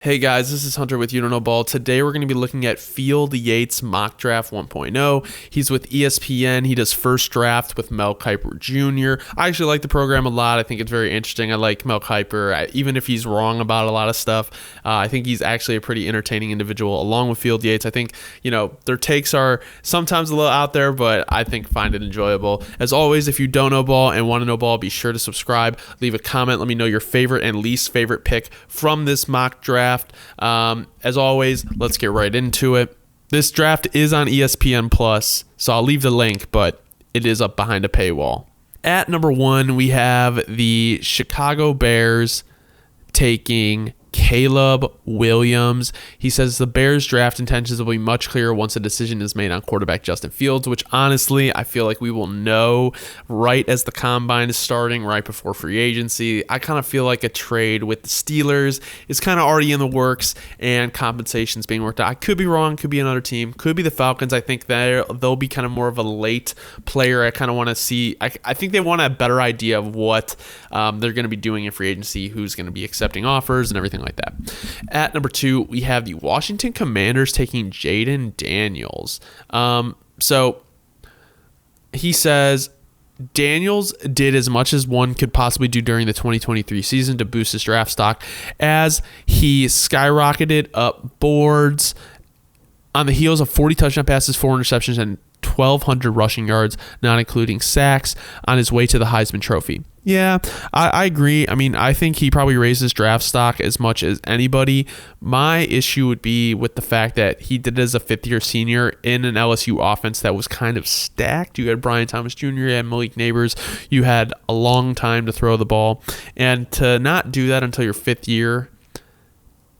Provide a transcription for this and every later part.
Hey guys, this is Hunter with You Don't Know Ball. Today we're going to be looking at Field Yates Mock Draft 1.0. He's with ESPN. He does First Draft with Mel Kiper Jr. I actually like the program a lot. I think it's very interesting. I like Mel Kiper, even if he's wrong about a lot of stuff. I think he's actually a pretty entertaining individual along with Field Yates. I think, their takes are sometimes a little out there, but I think find it enjoyable. As always, if you don't know ball and want to know ball, be sure to subscribe. Leave a comment. Let me know your favorite and least favorite pick from this mock draft. As always, let's get right into it. This draft is on ESPN Plus, so I'll leave the link, but it is up behind a paywall. At number 1, we have the Chicago Bears taking Caleb Williams. He says the Bears draft intentions will be much clearer once a decision is made on quarterback Justin Fields, which honestly, I feel like we will know right as the combine is starting, right before free agency. I kind of feel like a trade with the Steelers is kind of already in the works and compensation's being worked out. I could be wrong, could be another team, could be the Falcons. I think they'll be kind of more of a late player. I kind of want to see, I think they want a better idea of what they're going to be doing in free agency, who's going to be accepting offers and everything like that. At number 2, we have the Washington Commanders taking Jaden Daniels. So he says Daniels did as much as one could possibly do during the 2023 season to boost his draft stock as he skyrocketed up boards on the heels of 40 touchdown passes, 4 interceptions, and 1,200 rushing yards, not including sacks, on his way to the Heisman Trophy. Yeah, I agree. I mean, I think he probably raised his draft stock as much as anybody. My issue would be with the fact that he did it as a fifth-year senior in an LSU offense that was kind of stacked. You had Brian Thomas Jr., you had Malik Neighbors, you had a long time to throw the ball. And to not do that until your fifth year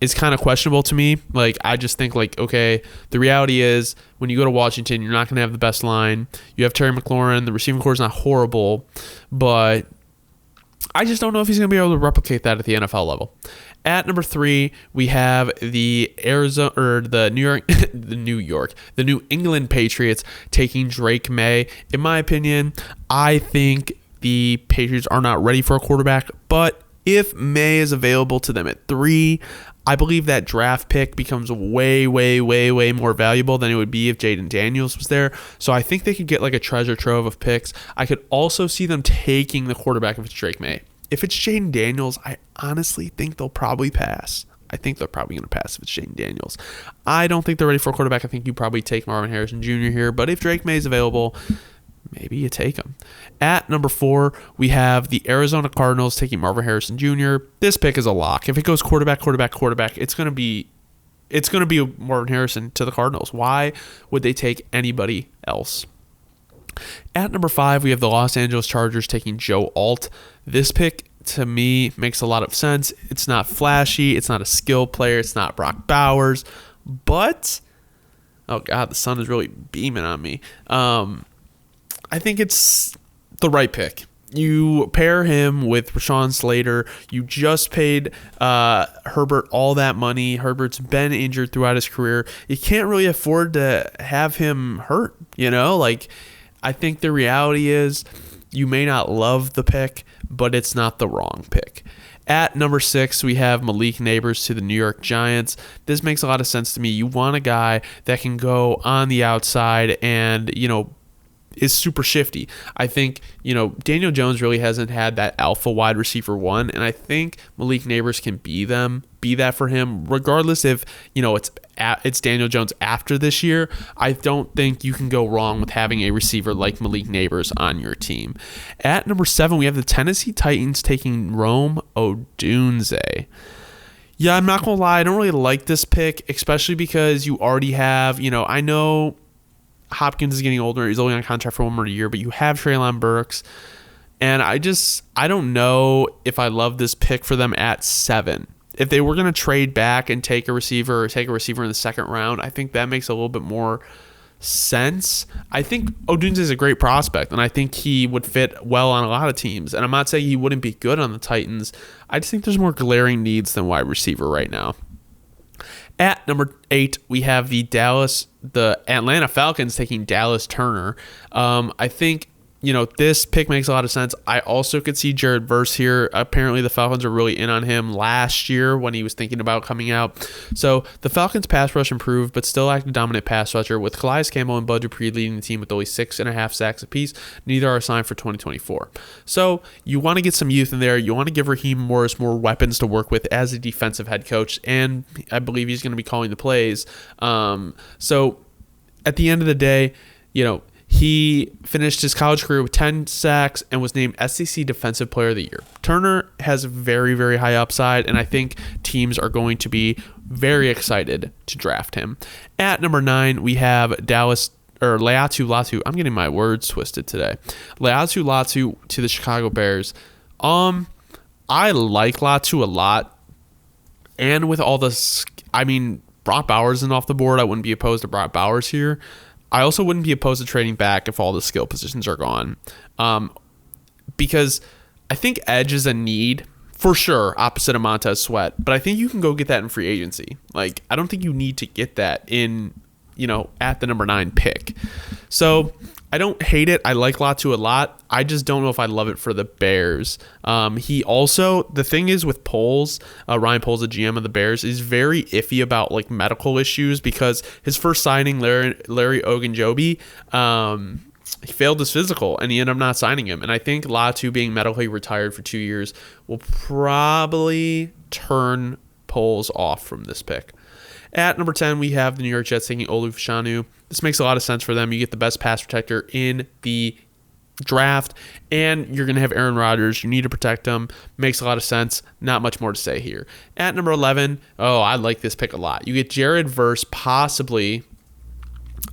is kind of questionable to me. Like, I just think, okay, the reality is when you go to Washington, you're not going to have the best line. You have Terry McLaurin. The receiving core is not horrible, but I just don't know if he's going to be able to replicate that at the NFL level. At number 3, we have the New England Patriots taking Drake May. In my opinion, I think the Patriots are not ready for a quarterback, but if May is available to them at 3, I believe that draft pick becomes way, way, way, way more valuable than it would be if Jaden Daniels was there. So I think they could get like a treasure trove of picks. I could also see them taking the quarterback if it's Drake May. If it's Jaden Daniels, I honestly think they'll probably pass. I think they're probably going to pass if it's Jaden Daniels. I don't think they're ready for a quarterback. I think you probably take Marvin Harrison Jr. here. But if Drake May is available, maybe you take him. At number 4, we have the Arizona Cardinals taking Marvin Harrison Jr. This pick is a lock. If it goes quarterback, it's going to be Marvin Harrison to the Cardinals. Why would they take anybody else? At number 5, we have the Los Angeles Chargers taking Joe Alt. This pick, to me, makes a lot of sense. It's not flashy. It's not a skill player. It's not Brock Bowers. But, oh God, the sun is really beaming on me. I think it's the right pick. You pair him with Rashawn Slater. You just paid Herbert all that money. Herbert's been injured throughout his career. You can't really afford to have him hurt, I think the reality is you may not love the pick, but it's not the wrong pick. At number 6, we have Malik Neighbors to the New York Giants. This makes a lot of sense to me. You want a guy that can go on the outside and, is super shifty. I think, Daniel Jones really hasn't had that alpha wide receiver one, and I think Malik Neighbors can be that for him, regardless if, it's Daniel Jones after this year. I don't think you can go wrong with having a receiver like Malik Neighbors on your team. At number 7, we have the Tennessee Titans taking Rome Odunze. Yeah, I'm not going to lie, I don't really like this pick, especially because you already have, I know Hopkins is getting older. He's only on contract for one more year, but you have Treylon Burks. And I don't know if I love this pick for them at 7. If they were going to trade back and take a receiver in the second round, I think that makes a little bit more sense. I think Odunze is a great prospect, and I think he would fit well on a lot of teams. And I'm not saying he wouldn't be good on the Titans. I just think there's more glaring needs than wide receiver right now. At number 8, we have the Atlanta Falcons taking Dallas Turner. I think this pick makes a lot of sense. I also could see Jared Verse here. Apparently, the Falcons are really in on him last year when he was thinking about coming out. So the Falcons' pass rush improved, but still lacked a dominant pass rusher, with Calais Campbell and Bud Dupree leading the team with only 6.5 sacks apiece. Neither are signed for 2024. So you want to get some youth in there. You want to give Raheem Morris more weapons to work with as a defensive head coach, and I believe he's going to be calling the plays. So at the end of the day, he finished his college career with 10 sacks and was named SEC Defensive Player of the Year. Turner has very, very high upside, and I think teams are going to be very excited to draft him. At number 9, we have Laiatu Latu. I'm getting my words twisted today. Laiatu Latu to the Chicago Bears. I like Latu a lot, and with all this, Brock Bowers isn't off the board. I wouldn't be opposed to Brock Bowers here. I also wouldn't be opposed to trading back if all the skill positions are gone, because I think edge is a need for sure, opposite of Montez Sweat, but I think you can go get that in free agency. I don't think you need to get that in, at the number 9 pick. So I don't hate it. I like Latu a lot. I just don't know if I love it for the Bears. He also, the thing is with Poles, Ryan Poles, the GM of the Bears, is very iffy about medical issues, because his first signing, Larry Ogunjobi, he failed his physical and he ended up not signing him. And I think Latu being medically retired for 2 years will probably turn Poles off from this pick. At number 10, we have the New York Jets taking Olu Fashanu. This makes a lot of sense for them. You get the best pass protector in the draft, and you're going to have Aaron Rodgers. You need to protect him. Makes a lot of sense. Not much more to say here. At number 11, I like this pick a lot. You get Jared Verse, possibly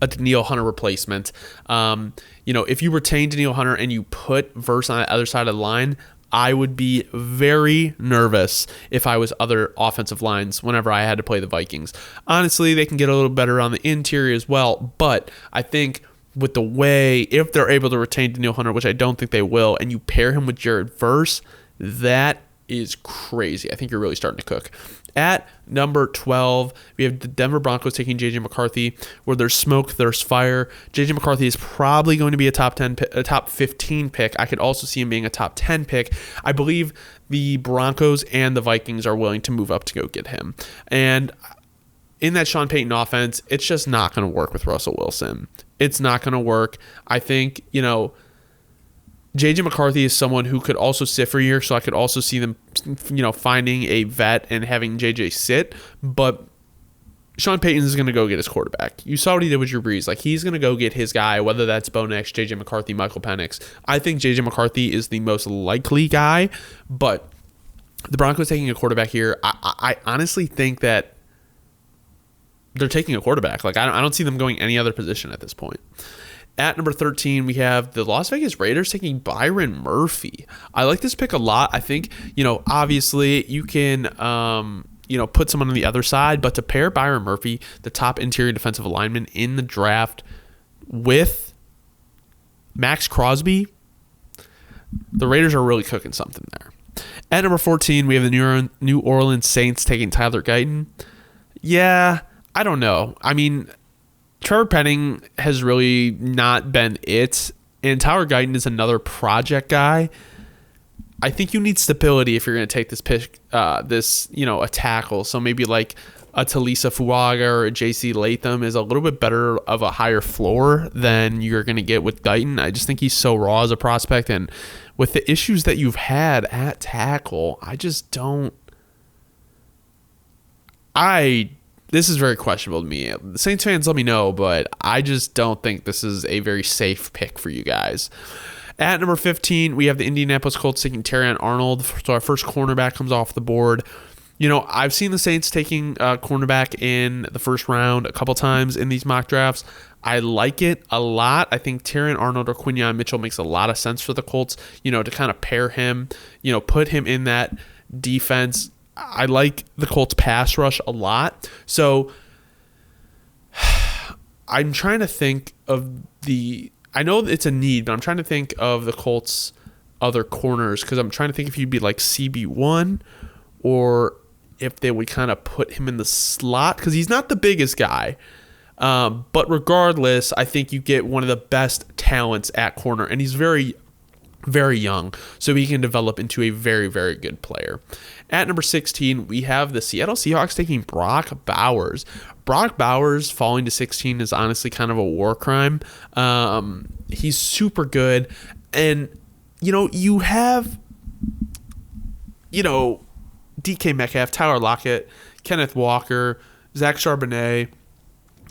a Danielle Hunter replacement. If you retain Danielle Hunter and you put Verse on the other side of the line, I would be very nervous if I was other offensive lines whenever I had to play the Vikings. Honestly, they can get a little better on the interior as well, but I think with the way, if they're able to retain Danielle Hunter, which I don't think they will, and you pair him with Jared Verse, that is crazy. I think you're really starting to cook. At number 12, we have the Denver Broncos taking J.J. McCarthy. Where there's smoke, there's fire. J.J. McCarthy is probably going to be a top 15 pick. I could also see him being a top 10 pick. I believe the Broncos and the Vikings are willing to move up to go get him. And in that Sean Payton offense, it's just not going to work with Russell Wilson. It's not going to work. I think, J.J. McCarthy is someone who could also sit for a year, so I could also see them, finding a vet and having J.J. sit. But Sean Payton is going to go get his quarterback. You saw what he did with Drew Brees. He's going to go get his guy, whether that's Bo Nix, J.J. McCarthy, Michael Penix. I think J.J. McCarthy is the most likely guy, but the Broncos taking a quarterback here, I honestly think that they're taking a quarterback. I don't see them going any other position at this point. At number 13, we have the Las Vegas Raiders taking Byron Murphy. I like this pick a lot. I think, obviously you can, put someone on the other side, but to pair Byron Murphy, the top interior defensive lineman in the draft, with Max Crosby, the Raiders are really cooking something there. At number 14, we have the New Orleans Saints taking Tyler Guyton. Yeah, I don't know. Trevor Penning has really not been it, and Tyler Guyton is another project guy. I think you need stability if you're going to take this pick, a tackle. So maybe a Talisa Fuaga or a J.C. Latham is a little bit better of a higher floor than you're going to get with Guyton. I just think he's so raw as a prospect, and with the issues that you've had at tackle, I just don't. This is very questionable to me. The Saints fans, let me know, but I just don't think this is a very safe pick for you guys. At number 15, we have the Indianapolis Colts taking Terrion Arnold. So our first cornerback comes off the board. I've seen the Saints taking a cornerback in the first round a couple times in these mock drafts. I like it a lot. I think Terrion Arnold or Quinyon Mitchell makes a lot of sense for the Colts, to kind of pair him, put him in that defense. I like the Colts pass rush a lot. So I'm trying to think of I know it's a need, but I'm trying to think of the Colts' other corners, because I'm trying to think if he'd be like CB1 or if they would kind of put him in the slot, because he's not the biggest guy. But regardless, I think you get one of the best talents at corner, and he's very, very young, so he can develop into a very, very good player. At number 16, we have the Seattle Seahawks taking Brock Bowers. Brock Bowers falling to 16 is honestly kind of a war crime. He's super good, and you have DK Metcalf, Tyler Lockett, Kenneth Walker, Zach Charbonnet.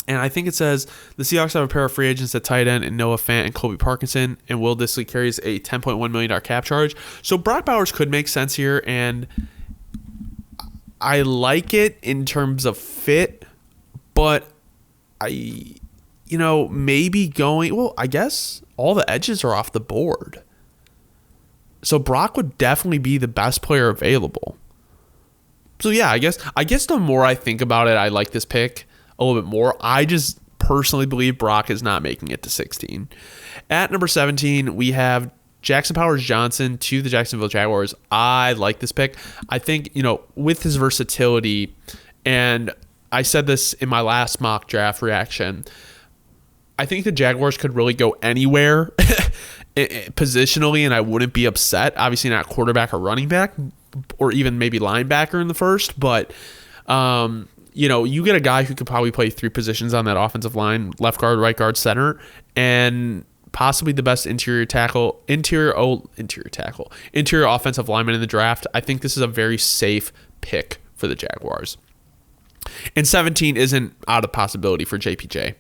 And I think it says the Seahawks have a pair of free agents at tight end and Noah Fant and Colby Parkinson, and Will Dissly carries a $10.1 million cap charge. So Brock Bowers could make sense here, and I like it in terms of fit, but maybe I guess all the edges are off the board. So Brock would definitely be the best player available. So yeah, I guess the more I think about it, I like this pick a little bit more. I just personally believe Brock is not making it to 16. At number 17, we have Jackson Powers-Johnson to the Jacksonville Jaguars. I like this pick. I think, with his versatility, and I said this in my last mock draft reaction, I think the Jaguars could really go anywhere positionally, and I wouldn't be upset. Obviously not quarterback or running back, or even maybe linebacker in the first, but you get a guy who could probably play 3 positions on that offensive line: left guard, right guard, center, and possibly the best interior offensive lineman in the draft. I think this is a very safe pick for the Jaguars. And 17 isn't out of possibility for JPJ.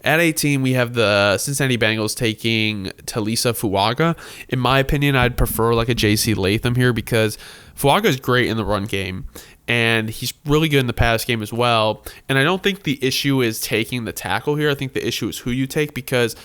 At 18, we have the Cincinnati Bengals taking Talisa Fuaga. In my opinion, I'd prefer like a JC Latham here, because Fuaga is great in the run game, and he's really good in the pass game as well. And I don't think the issue is taking the tackle here. I think the issue is who you take, because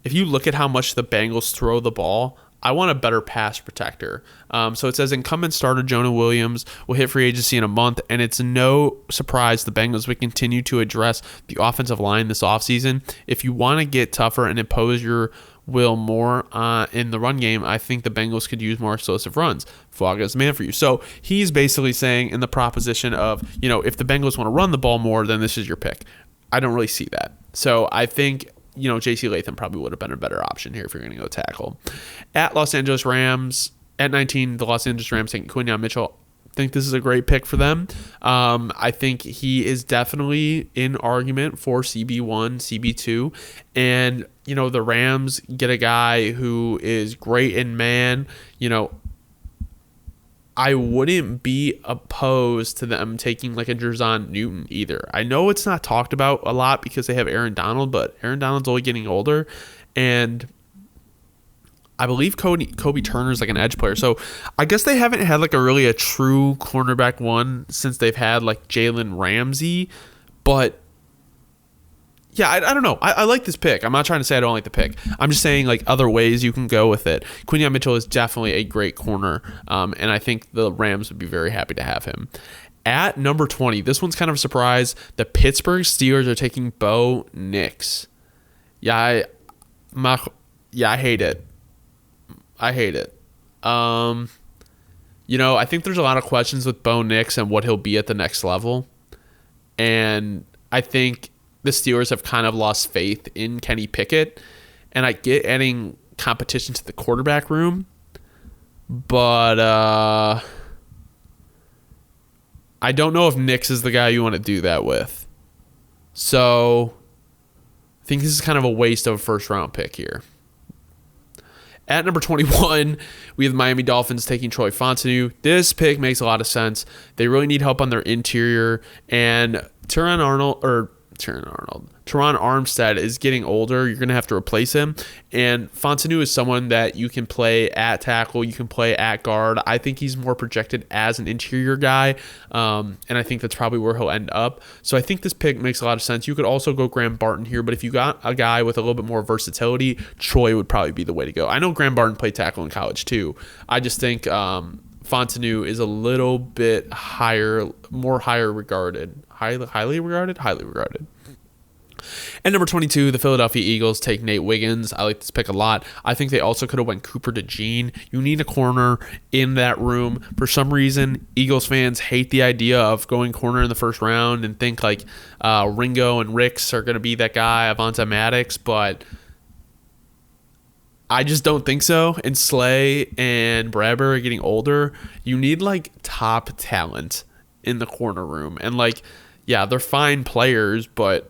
if you look at how much the Bengals throw the ball, I want a better pass protector. So it says incumbent starter Jonah Williams will hit free agency in a month, and it's no surprise the Bengals would continue to address the offensive line this offseason. If you want to get tougher and impose your will more in the run game, I think the Bengals could use more explosive runs. Fuaga is the man for you. So he's basically saying in the proposition of, if the Bengals want to run the ball more, then this is your pick. I don't really see that. So I think JC Latham probably would have been a better option here if you're going to go tackle. At Los Angeles Rams, at 19, the Los Angeles Rams taking Quinyon Mitchell. I think this is a great pick for them. I think he is definitely in argument for CB1, CB2. And, the Rams get a guy who is great in man. I wouldn't be opposed to them taking like a Jerzon Newton either. I know it's not talked about a lot because they have Aaron Donald, but Aaron Donald's only getting older, and I believe Kobe Turner's like an edge player. So I guess they haven't had like a true cornerback one since they've had like Jalen Ramsey, but yeah, I don't know. I like this pick. I'm not trying to say I don't like the pick. I'm just saying like other ways you can go with it. Quinyon Mitchell is definitely a great corner, and I think the Rams would be very happy to have him. At number 20, this one's kind of a surprise. The Pittsburgh Steelers are taking Bo Nix. I hate it. I hate it. I think there's a lot of questions with Bo Nix and what he'll be at the next level, and I think the Steelers have kind of lost faith in Kenny Pickett, and I get adding competition to the quarterback room, but I don't know if Nix is the guy you want to do that with. So I think this is kind of a waste of a first-round pick here. At number 21, we have the Miami Dolphins taking Troy Fontenot. This pick makes a lot of sense. They really need help on their interior, and Teron Armstead is getting older. You're going to have to replace him. And Fontenot is someone that you can play at tackle. You can play at guard. I think he's more projected as an interior guy. And I think that's probably where he'll end up. So I think this pick makes a lot of sense. You could also go Graham Barton here, but if you got a guy with a little bit more versatility, Troy would probably be the way to go. I know Graham Barton played tackle in college too. I just think Fontenot is a little bit higher regarded. Highly regarded. At number 22, the Philadelphia Eagles take Nate Wiggins. I like this pick a lot. I think they also could have went Cooper DeJean. You need a corner in that room. For some reason, Eagles fans hate the idea of going corner in the first round and think like Ringo and Ricks are going to be that guy, Avonte Maddox, but I just don't think so. And Slay and Bradbury are getting older. You need like top talent in the corner room. And like, yeah, they're fine players, but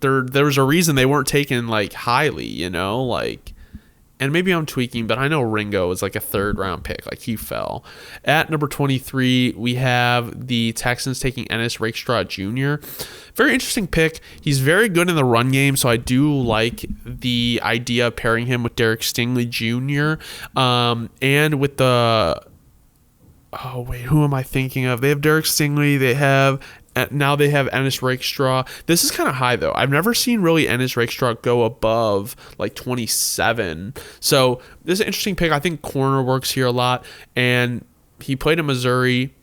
there's a reason they weren't taken like highly, you know, like, and maybe I'm tweaking, but I know Ringo was like a 3rd round pick. Like, he fell. At number 23, we have the Texans taking Ennis Rakestraw Jr. Very interesting pick. He's very good in the run game, so I do like the idea of pairing him with Derek Stingley Jr. And with the... Oh, wait, who am I thinking of? They have Derek Stingley. Now they have Ennis Rakestraw. This is kind of high, though. I've never seen really Ennis Rakestraw go above like 27. So this is an interesting pick. I think corner works here a lot. And he played in Missouri,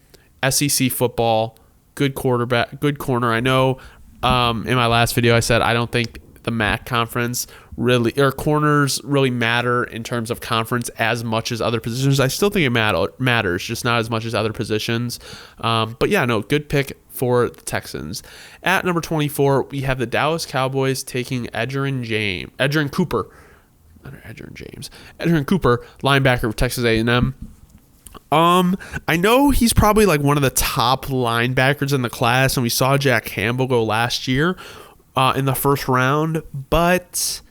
SEC football, good quarterback, good corner. I know in my last video I said I don't think the MAC conference really, or corners really matter in terms of conference as much as other positions. I still think it matters, just not as much as other positions. But yeah, no, good pick for the Texans. At number 24, we have the Dallas Cowboys taking Edgerrin Cooper, linebacker of Texas A&M. I know he's probably like one of the top linebackers in the class, and we saw Jack Campbell go last year in the 1st round, but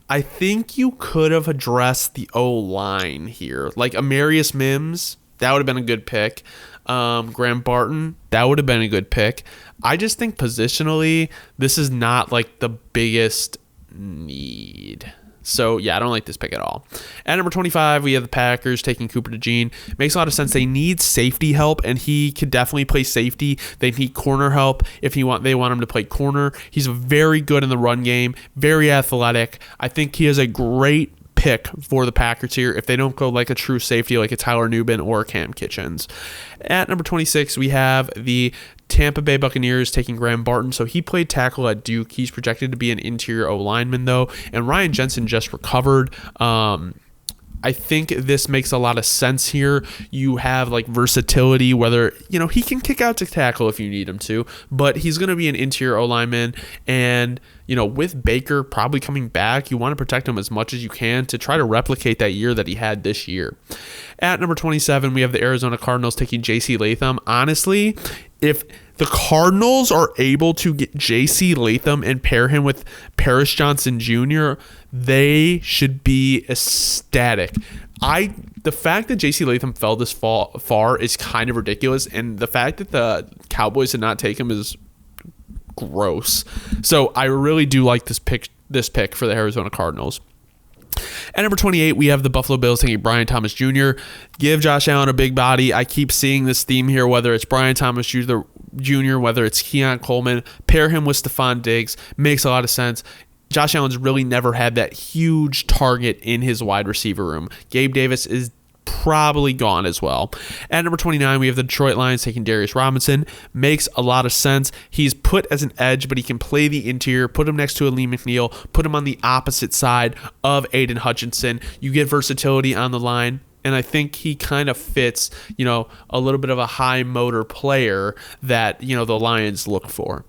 I think you could have addressed the O-line here. Like Amarius Mims, that would have been a good pick. Graham Barton, that would have been a good pick. I just think positionally, this is not like the biggest need. So, yeah, I don't like this pick at all. At number 25, we have the Packers taking Cooper DeJean. Makes a lot of sense. They need safety help, and he could definitely play safety. They need corner help if they want him to play corner. He's very good in the run game, very athletic. I think he is a great pick for the Packers here if they don't go like a true safety like a Tyler Nubin or Cam Kitchens. At number 26, we have the Tampa Bay Buccaneers taking Graham Barton. So he played tackle at Duke. He's projected to be an interior O-lineman, though. And Ryan Jensen just recovered. I think this makes a lot of sense here. You have like versatility, whether, he can kick out to tackle if you need him to, but he's going to be an interior O-lineman. And, with Baker probably coming back, you want to protect him as much as you can to try to replicate that year that he had this year. At number 27, we have the Arizona Cardinals taking J.C. Latham. Honestly, if the Cardinals are able to get J.C. Latham and pair him with Paris Johnson Jr., they should be ecstatic. The fact that J.C. Latham fell this far is kind of ridiculous, and the fact that the Cowboys did not take him is gross. So I really do like this pick for the Arizona Cardinals. At number 28, we have the Buffalo Bills taking Brian Thomas Jr. Give Josh Allen a big body. I keep seeing this theme here, whether it's Brian Thomas Jr., whether it's Keon Coleman. Pair him with Stephon Diggs. Makes a lot of sense. Josh Allen's really never had that huge target in his wide receiver room. Gabe Davis is probably gone as well. At number 29, we have the Detroit Lions taking Darius Robinson. Makes a lot of sense. He's put as an edge, but he can play the interior. Put him next to a Lee McNeil. Put him on the opposite side of Aiden Hutchinson. You get versatility on the line. And I think he kind of fits, a little bit of a high motor player that, the Lions look for.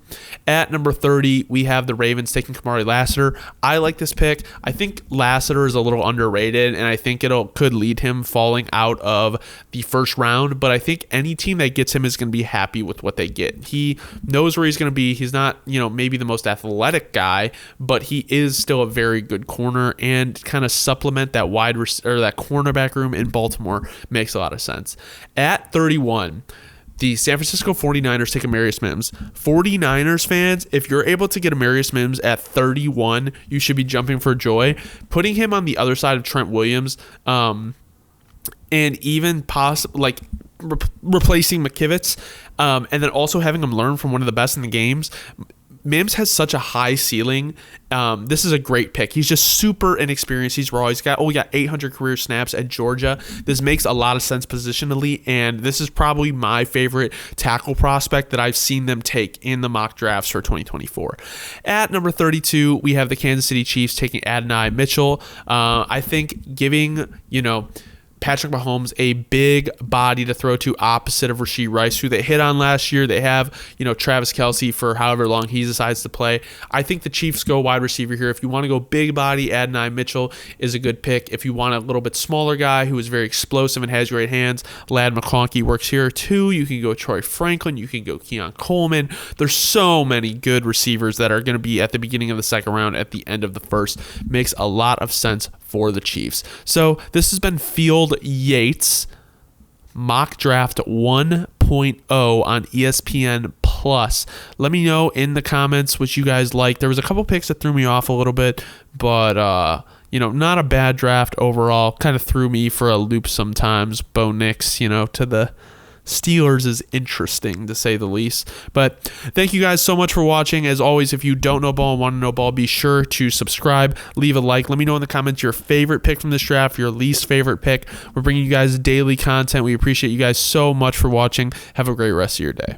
At number 30, we have the Ravens taking Kamari Lassiter. I like this pick. I think Lassiter is a little underrated, and I think could lead him falling out of the 1st round. But I think any team that gets him is going to be happy with what they get. He knows where he's going to be. He's not, maybe the most athletic guy, but he is still a very good corner, and kind of supplement that that cornerback room in Baltimore makes a lot of sense. At 31, the San Francisco 49ers take Amarius Mims. 49ers fans, if you're able to get Amarius Mims at 31, you should be jumping for joy. Putting him on the other side of Trent Williams, and even replacing McKivitz, and then also having him learn from one of the best in the games. Mims has such a high ceiling. This is a great pick. He's just super inexperienced. He's raw. He got 800 career snaps at Georgia. This makes a lot of sense positionally, and this is probably my favorite tackle prospect that I've seen them take in the mock drafts for 2024. At number 32, we have the Kansas City Chiefs taking Adonai Mitchell. I think giving, Patrick Mahomes, a big body to throw to opposite of Rashee Rice, who they hit on last year. They have, Travis Kelce for however long he decides to play. I think the Chiefs go wide receiver here. If you want to go big body, Adonai Mitchell is a good pick. If you want a little bit smaller guy who is very explosive and has great hands, Lad McConkey works here too. You can go Troy Franklin. You can go Keon Coleman. There's so many good receivers that are going to be at the beginning of the second round, at the end of the first. Makes a lot of sense for the Chiefs. So this has been Field Yates Mock Draft 1.0 on ESPN Plus. Let me know in the comments what you guys like. There was a couple picks that threw me off a little bit, but not a bad draft overall. Kind of threw me for a loop sometimes. Bo Nix, to the Steelers is interesting, to say the least. But thank you guys so much for watching. As always, if you don't know ball and want to know ball, be sure to subscribe, leave a like. Let me know in the comments your favorite pick from this draft, your least favorite pick. We're bringing you guys daily content. We appreciate you guys so much for watching. Have a great rest of your day.